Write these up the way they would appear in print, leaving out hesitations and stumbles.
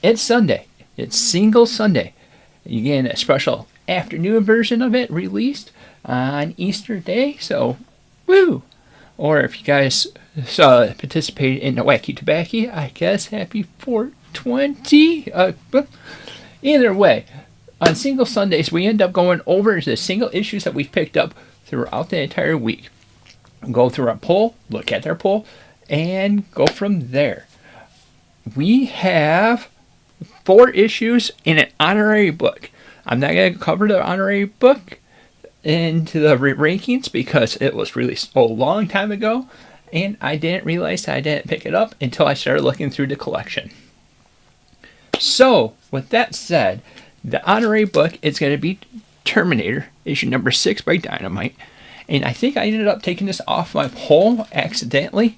It's Sunday. It's Single Sunday. You get a special afternoon version of it released on Easter Day, so woo! Or if you guys participated in the Wacky Tobacco, I guess happy 420. Either way, on Single Sundays, we end up going over the single issues that we've picked up throughout the entire week. Go through our poll, look at our poll, and go from there. We have 4 issues in an honorary book. I'm not going to cover the honorary book into the rankings because it was released a long time ago, and I didn't realize I didn't pick it up until I started looking through the collection. So, with that said, the honorary book is going to be Terminator, issue number 6 by Dynamite, and I think I ended up taking this off my poll accidentally.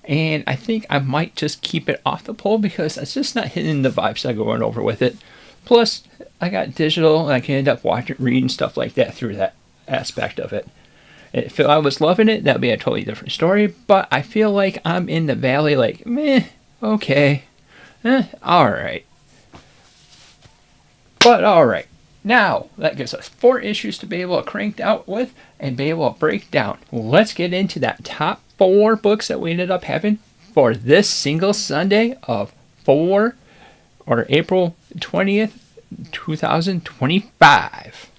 And I think I might just keep it off the poll because it's just not hitting the vibes that are going over with it. Plus, I got digital and I can end up reading stuff like that through that aspect of it. If I was loving it, that would be a totally different story. But I feel like I'm in the valley like, meh, okay, alright. But alright. Now, that gives us 4 issues to be able to crank out with and be able to break down. Let's get into that top 4 books that we ended up having for this Single Sunday of April 20th, 2025.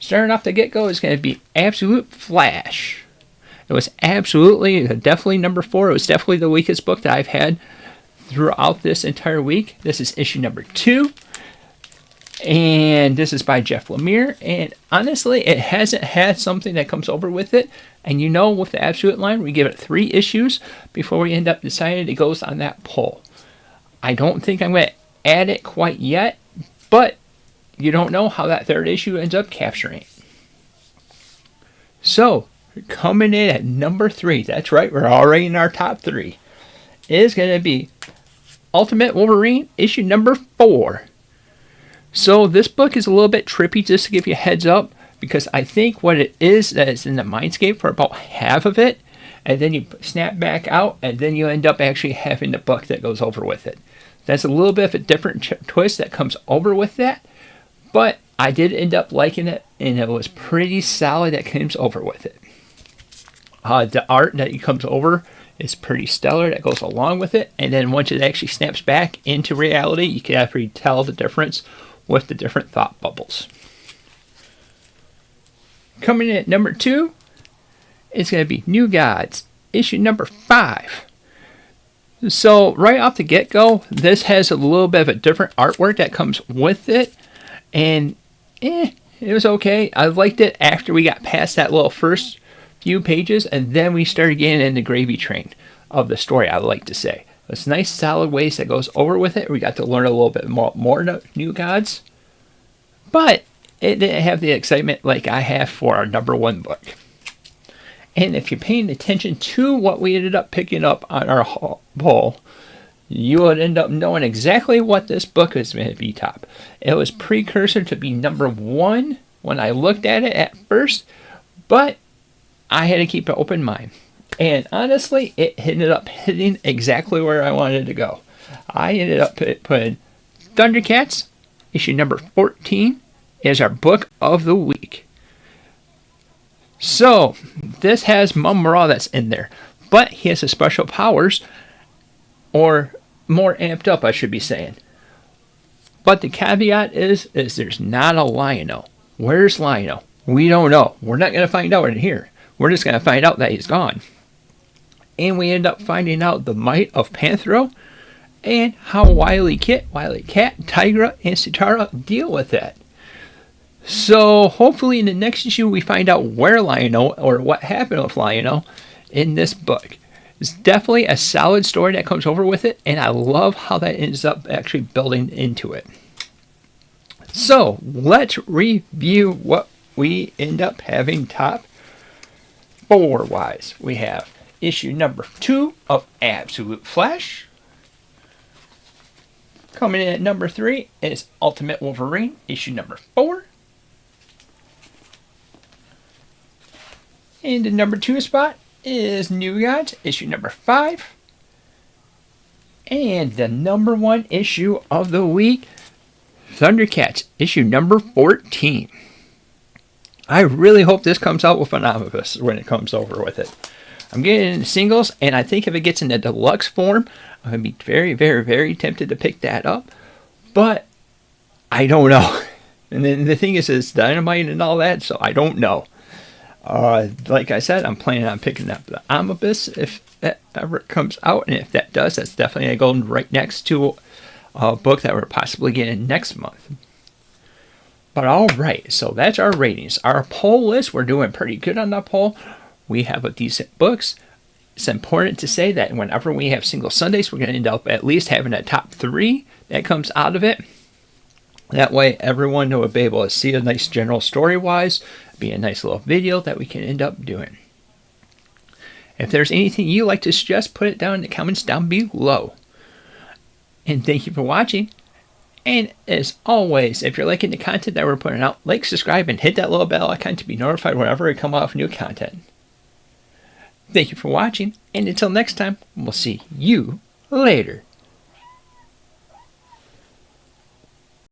Starting off the get-go is going to be Absolute Flash. It was definitely number 4. It was definitely the weakest book that I've had throughout this entire week. This is issue number 2. And this is by Jeff Lemire. And honestly, it hasn't had something that comes over with it. And with the Absolute line, we give it 3 issues before we end up deciding it goes on that poll. I don't think I'm going to add it quite yet, but you don't know how that 3rd issue ends up capturing it. So, coming in at number 3, that's right, we're already in our top 3, is going to be Ultimate Wolverine, issue number 4. So this book is a little bit trippy, just to give you a heads up, because I think what it is that it's in the mindscape for about half of it, and then you snap back out, and then you end up actually having the book that goes over with it. That's a little bit of a different twist that comes over with that, but I did end up liking it, and it was pretty solid that comes over with it. The art that comes over is pretty stellar that goes along with it, and then once it actually snaps back into reality, you can actually tell the difference with the different thought bubbles. Coming in at number 2, it's going to be New Gods, issue number 5. So right off the get-go, this has a little bit of a different artwork that comes with it, and it was okay. I liked it after we got past that little first few pages, and then we started getting in the gravy train of the story, I like to say. It's nice, solid ways that goes over with it. We got to learn a little bit more New Gods, but it didn't have the excitement like I have for our number 1 book. And if you're paying attention to what we ended up picking up on our poll, you would end up knowing exactly what this book is going to be top. It was precursor to be number 1 when I looked at it at first, but I had to keep an open mind. And honestly, it ended up hitting exactly where I wanted to go. I ended up putting Thundercats, issue number 14, as our book of the week. So, this has Mum-Ra that's in there, but he has his special powers, or more amped up, I should be saying. But the caveat is there's not a Lion-O. Where's Lion-O? We don't know. We're not going to find out in here. We're just going to find out that he's gone. And we end up finding out the might of Panthro and how Wily Cat, Tigra, and Sitara deal with that. So hopefully in the next issue we find out where Lion-O or what happened with Lion-O in this book. It's definitely a solid story that comes over with it, and I love how that ends up actually building into it. So let's review what we end up having top 4 wise. We have issue number 2 of Absolute Flash. Coming in at number 3 is Ultimate Wolverine, issue number 4. In the number 2 spot is New Gods, issue number 5. And the number one issue of the week, Thundercats, issue number 14. I really hope this comes out with an omnibus when it comes over with it. I'm getting it in singles, and I think if it gets in the deluxe form, I'm going to be very, very, very tempted to pick that up. But I don't know. And then the thing is, it's Dynamite and all that, so I don't know. Like I said, I'm planning on picking up the omnibus if that ever comes out. And if that does, that's definitely going right next to a book that we're possibly getting next month. But alright, so that's our ratings. Our poll list, we're doing pretty good on that poll. We have a decent books. It's important to say that whenever we have single Sundays, we're going to end up at least having a top 3 that comes out of it. That way, everyone will be able to see a nice general story-wise, be a nice little video that we can end up doing. If there's anything you'd like to suggest, put it down in the comments down below. And thank you for watching. And as always, if you're liking the content that we're putting out, like, subscribe, and hit that little bell icon to be notified whenever we come out with new content. Thank you for watching, and until next time, we'll see you later.